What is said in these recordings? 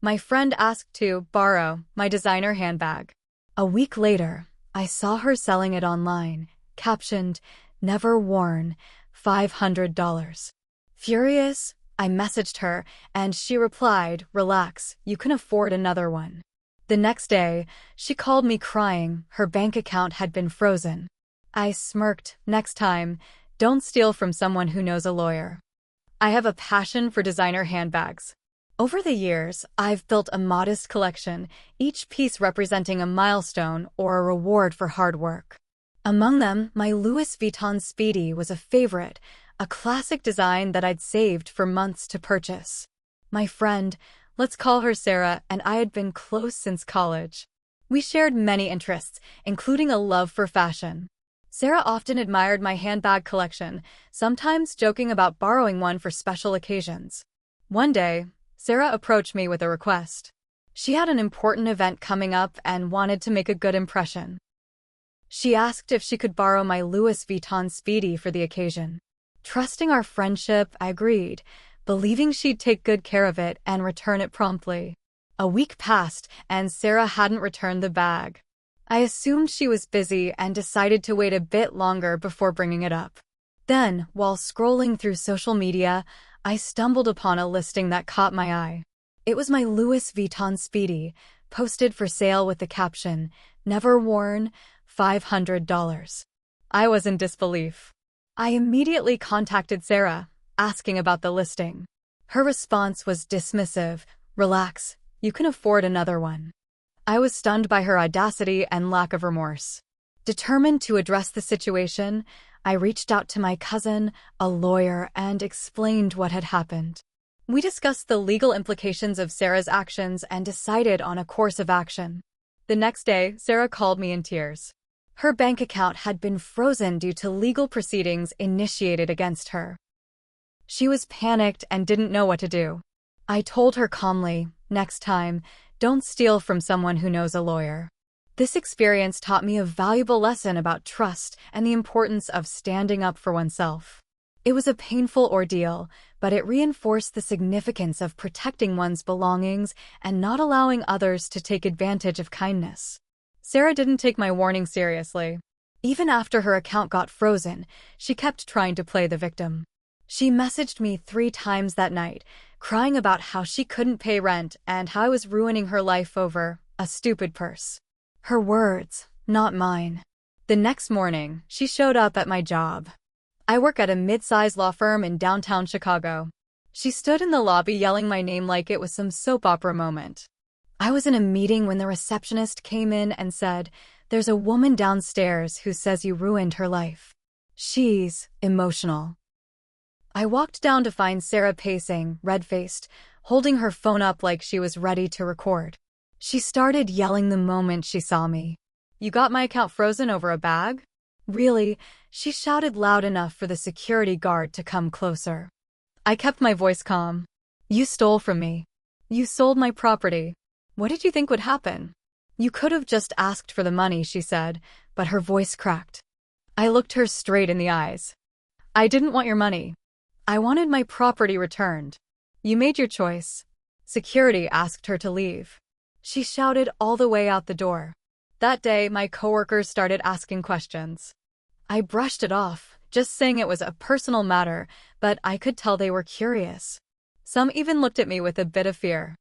My friend asked to borrow my designer handbag. A week later, I saw her selling it online, captioned, "Never worn, $500." Furious, I messaged her, and she replied, "Relax, you can afford another one." The next day, she called me crying her bank account had been frozen. I smirked. Next time, don't steal from someone who knows a lawyer. I have a passion for designer handbags. Over the years, I've built a modest collection, each piece representing a milestone or a reward for hard work. Among them, my Louis Vuitton Speedy was a favorite, a classic design that I'd saved for months to purchase. My friend, let's call her Sarah, and I had been close since college. We shared many interests, including a love for fashion. Sarah often admired my handbag collection, sometimes joking about borrowing one for special occasions. One day, Sarah approached me with a request. She had an important event coming up and wanted to make a good impression. She asked if she could borrow my Louis Vuitton Speedy for the occasion. Trusting our friendship, I agreed, believing she'd take good care of it and return it promptly. A week passed, and Sarah hadn't returned the bag. I assumed she was busy and decided to wait a bit longer before bringing it up. Then, while scrolling through social media, I stumbled upon a listing that caught my eye. It was my Louis Vuitton Speedy, posted for sale with the caption, "Never worn, $500." I was in disbelief. I immediately contacted Sarah, asking about the listing. Her response was dismissive. "Relax, you can afford another one." I was stunned by her audacity and lack of remorse. Determined to address the situation, I reached out to my cousin, a lawyer, and explained what had happened. We discussed the legal implications of Sarah's actions and decided on a course of action. The next day, Sarah called me in tears. Her bank account had been frozen due to legal proceedings initiated against her. She was panicked and didn't know what to do. I told her calmly, "Next time, don't steal from someone who knows a lawyer." This experience taught me a valuable lesson about trust and the importance of standing up for oneself. It was a painful ordeal, but it reinforced the significance of protecting one's belongings and not allowing others to take advantage of kindness. Sarah didn't take my warning seriously. Even after her account got frozen, she kept trying to play the victim. She messaged me 3 times that night, crying about how she couldn't pay rent and how I was ruining her life over a stupid purse. Her words, not mine. The next morning, she showed up at my job. I work at a mid-sized law firm in downtown Chicago. She stood in the lobby yelling my name like it was some soap opera moment. I was in a meeting when the receptionist came in and said, "There's a woman downstairs who says you ruined her life. She's emotional." I walked down to find Sarah pacing, red-faced, holding her phone up like she was ready to record. She started yelling the moment she saw me. "You got my account frozen over a bag?" "Really?" She shouted loud enough for the security guard to come closer. I kept my voice calm. "You stole from me. You sold my property. What did you think would happen?" "You could have just asked for the money," she said, but her voice cracked. I looked her straight in the eyes. "I didn't want your money. I wanted my property returned. You made your choice." Security asked her to leave. She shouted all the way out the door. That day, my coworkers started asking questions. I brushed it off, just saying it was a personal matter, but I could tell they were curious. Some even looked at me with a bit of fear.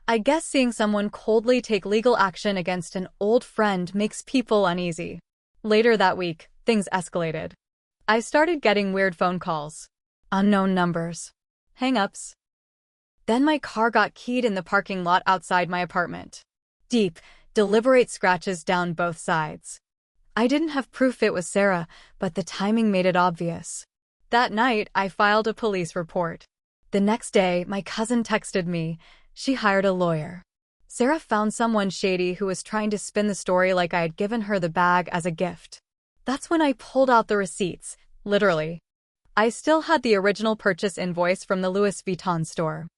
I guess seeing someone coldly take legal action against an old friend makes people uneasy. Later that week, things escalated. I started getting weird phone calls. Unknown numbers. Hang-ups. Then my car got keyed in the parking lot outside my apartment. Deep, deliberate scratches down both sides. I didn't have proof it was Sarah, but the timing made it obvious. That night, I filed a police report. The next day, my cousin texted me. She hired a lawyer. Sarah found someone shady who was trying to spin the story like I had given her the bag as a gift. That's when I pulled out the receipts, literally. I still had the original purchase invoice from the Louis Vuitton store.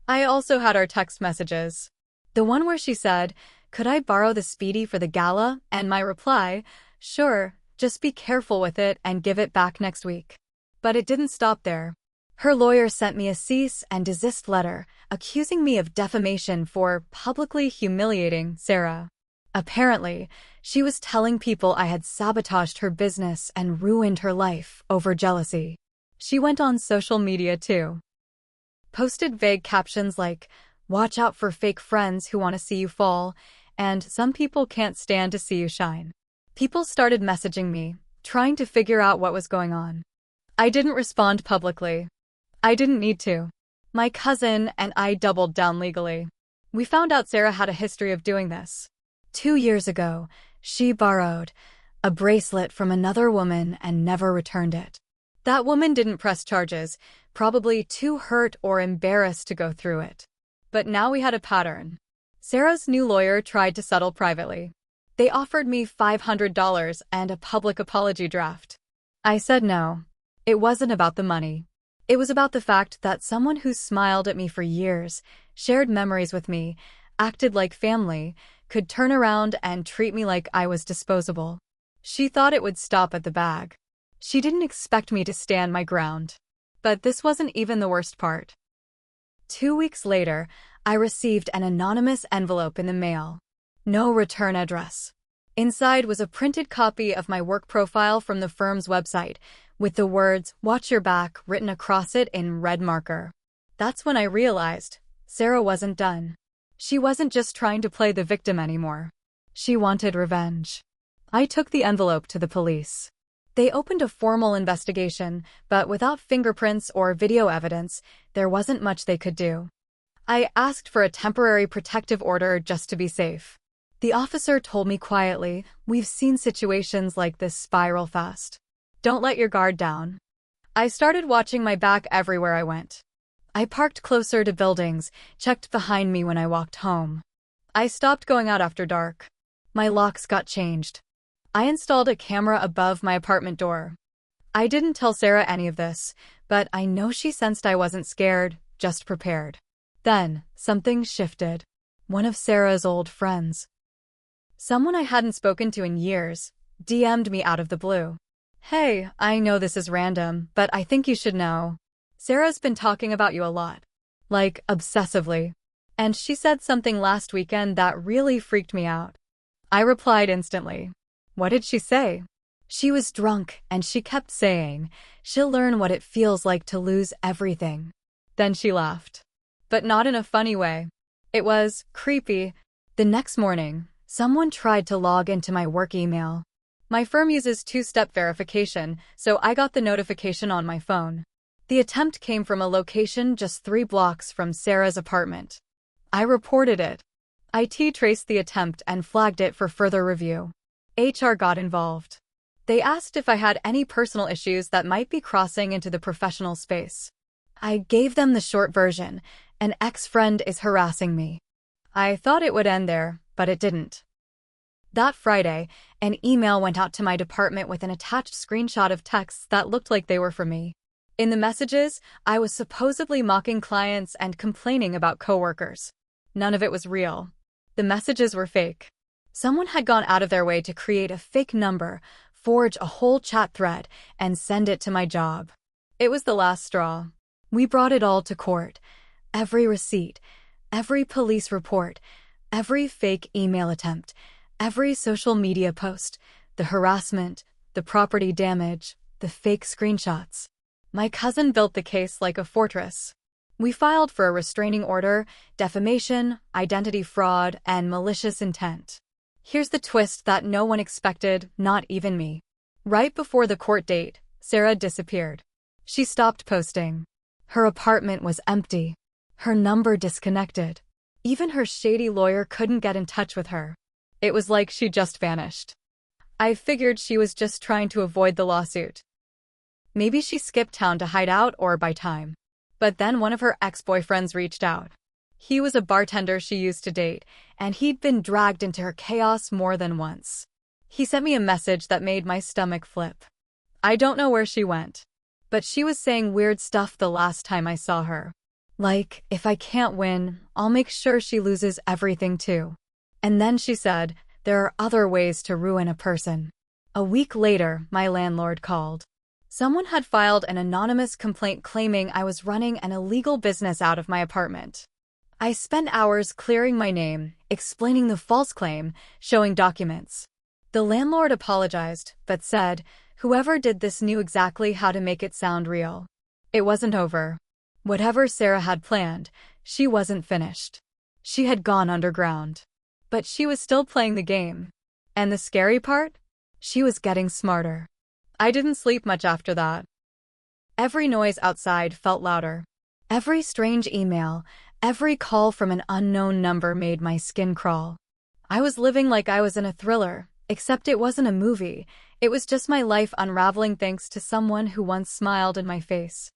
I also had our text messages. The one where she said, "Could I borrow the Speedy for the gala?" And my reply, "Sure, just be careful with it and give it back next week." But it didn't stop there. Her lawyer sent me a cease and desist letter, accusing me of defamation for publicly humiliating Sarah. Apparently, she was telling people I had sabotaged her business and ruined her life over jealousy. She went on social media too. Posted vague captions like, "Watch out for fake friends who want to see you fall," and "Some people can't stand to see you shine." People started messaging me, trying to figure out what was going on. I didn't respond publicly. I didn't need to. My cousin and I doubled down legally. We found out Sarah had a history of doing this. 2 years ago, she borrowed a bracelet from another woman and never returned it. That woman didn't press charges, probably too hurt or embarrassed to go through it. But now we had a pattern. Sarah's new lawyer tried to settle privately. They offered me $500 and a public apology draft. I said no. It wasn't about the money. It was about the fact that someone who smiled at me for years, shared memories with me, acted like family, could turn around and treat me like I was disposable. She thought it would stop at the bag. She didn't expect me to stand my ground. But this wasn't even the worst part. 2 weeks later, I received an anonymous envelope in the mail. No return address. Inside was a printed copy of my work profile from the firm's website, with the words, "Watch your back," written across it in red marker. That's when I realized Sarah wasn't done. She wasn't just trying to play the victim anymore. She wanted revenge. I took the envelope to the police. They opened a formal investigation, but without fingerprints or video evidence, there wasn't much they could do. I asked for a temporary protective order just to be safe. The officer told me quietly, "We've seen situations like this spiral fast. Don't let your guard down." I started watching my back everywhere I went. I parked closer to buildings, checked behind me when I walked home. I stopped going out after dark. My locks got changed. I installed a camera above my apartment door. I didn't tell Sarah any of this, but I know she sensed I wasn't scared, just prepared. Then, something shifted. One of Sarah's old friends, someone I hadn't spoken to in years, DM'd me out of the blue. "Hey, I know this is random, but I think you should know. Sarah's been talking about you a lot. Like, obsessively. And she said something last weekend that really freaked me out." I replied instantly. "What did she say?" "She was drunk, and she kept saying, she'll learn what it feels like to lose everything." Then she laughed. But not in a funny way. It was creepy. The next morning, someone tried to log into my work email. My firm uses two-step verification, so I got the notification on my phone. The attempt came from a location just 3 blocks from Sarah's apartment. I reported it. IT traced the attempt and flagged it for further review. HR got involved. They asked if I had any personal issues that might be crossing into the professional space. I gave them the short version. An ex-friend is harassing me. I thought it would end there, but it didn't. That Friday, an email went out to my department with an attached screenshot of texts that looked like they were from me. In the messages, I was supposedly mocking clients and complaining about coworkers. None of it was real. The messages were fake. Someone had gone out of their way to create a fake number, forge a whole chat thread, and send it to my job. It was the last straw. We brought it all to court. Every receipt, every police report, every fake email attempt, every social media post, the harassment, the property damage, the fake screenshots. My cousin built the case like a fortress. We filed for a restraining order, defamation, identity fraud, and malicious intent. Here's the twist that no one expected, not even me. Right before the court date, Sarah disappeared. She stopped posting. Her apartment was empty. Her number disconnected. Even her shady lawyer couldn't get in touch with her. It was like she just vanished. I figured she was just trying to avoid the lawsuit. Maybe she skipped town to hide out or buy time. But then one of her ex-boyfriends reached out. He was a bartender she used to date, and he'd been dragged into her chaos more than once. He sent me a message that made my stomach flip. I don't know where she went, but she was saying weird stuff the last time I saw her. Like, if I can't win, I'll make sure she loses everything too. And then she said, there are other ways to ruin a person. A week later, my landlord called. Someone had filed an anonymous complaint claiming I was running an illegal business out of my apartment. I spent hours clearing my name, explaining the false claim, showing documents. The landlord apologized, but said, whoever did this knew exactly how to make it sound real. It wasn't over. Whatever Sarah had planned, she wasn't finished. She had gone underground. But she was still playing the game. And the scary part? She was getting smarter. I didn't sleep much after that. Every noise outside felt louder. Every strange email, every call from an unknown number made my skin crawl. I was living like I was in a thriller, except it wasn't a movie. It was just my life unraveling thanks to someone who once smiled in my face.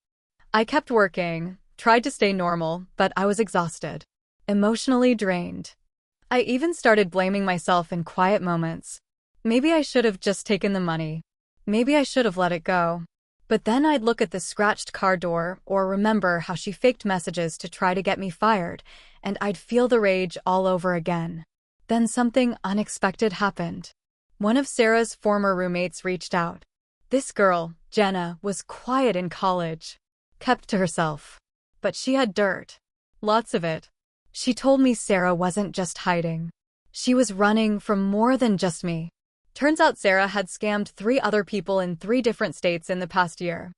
I kept working, tried to stay normal, but I was exhausted, emotionally drained. I even started blaming myself in quiet moments. Maybe I should have just taken the money. Maybe I should have let it go. But then I'd look at the scratched car door or remember how she faked messages to try to get me fired, and I'd feel the rage all over again. Then something unexpected happened. One of Sarah's former roommates reached out. This girl, Jenna, was quiet in college, kept to herself. But she had dirt. Lots of it. She told me Sarah wasn't just hiding. She was running from more than just me. Turns out Sarah had scammed 3 other people in 3 different states in the past year.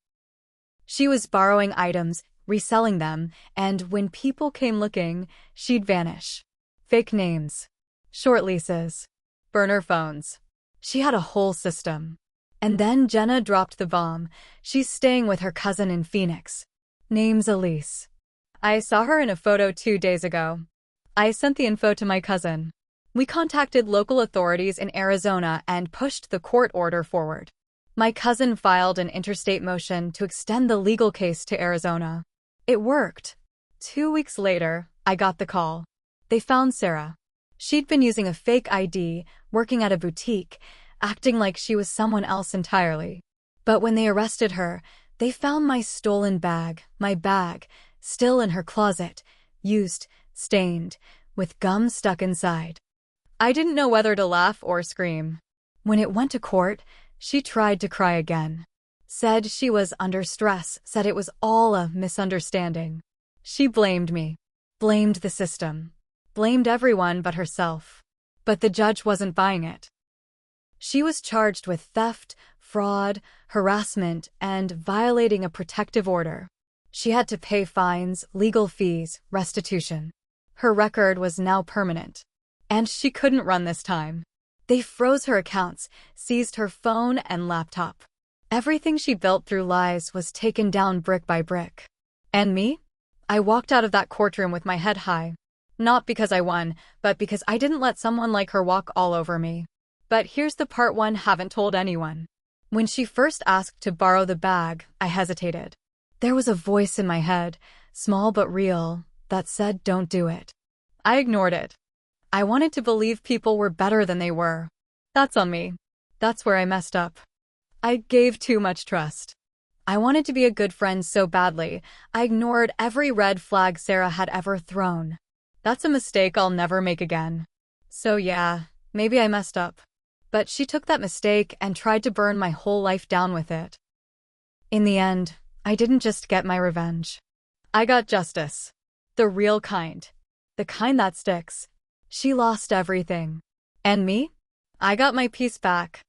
She was borrowing items, reselling them, and when people came looking, she'd vanish. Fake names. Short leases. Burner phones. She had a whole system. And then Jenna dropped the bomb. She's staying with her cousin in Phoenix. Name's Elise. I saw her in a photo 2 days ago. I sent the info to my cousin. We contacted local authorities in Arizona and pushed the court order forward. My cousin filed an interstate motion to extend the legal case to Arizona. It worked. 2 weeks later, I got the call. They found Sarah. She'd been using a fake ID, working at a boutique, acting like she was someone else entirely. But when they arrested her, they found my stolen bag, still in her closet, used, stained, with gum stuck inside. I didn't know whether to laugh or scream. When it went to court, she tried to cry again. Said she was under stress, said it was all a misunderstanding. She blamed me. Blamed the system. Blamed everyone but herself. But the judge wasn't buying it. She was charged with theft, fraud, harassment, and violating a protective order. She had to pay fines, legal fees, restitution. Her record was now permanent. And she couldn't run this time. They froze her accounts, seized her phone and laptop. Everything she built through lies was taken down brick by brick. And me? I walked out of that courtroom with my head high. Not because I won, but because I didn't let someone like her walk all over me. But here's the part one haven't told anyone. When she first asked to borrow the bag, I hesitated. There was a voice in my head, small but real, that said don't do it. I ignored it. I wanted to believe people were better than they were. That's on me. That's where I messed up. I gave too much trust. I wanted to be a good friend so badly, I ignored every red flag Sarah had ever thrown. That's a mistake I'll never make again. So yeah, maybe I messed up. But she took that mistake and tried to burn my whole life down with it. In the end, I didn't just get my revenge. I got justice. The real kind. The kind that sticks. She lost everything. And me? I got my peace back.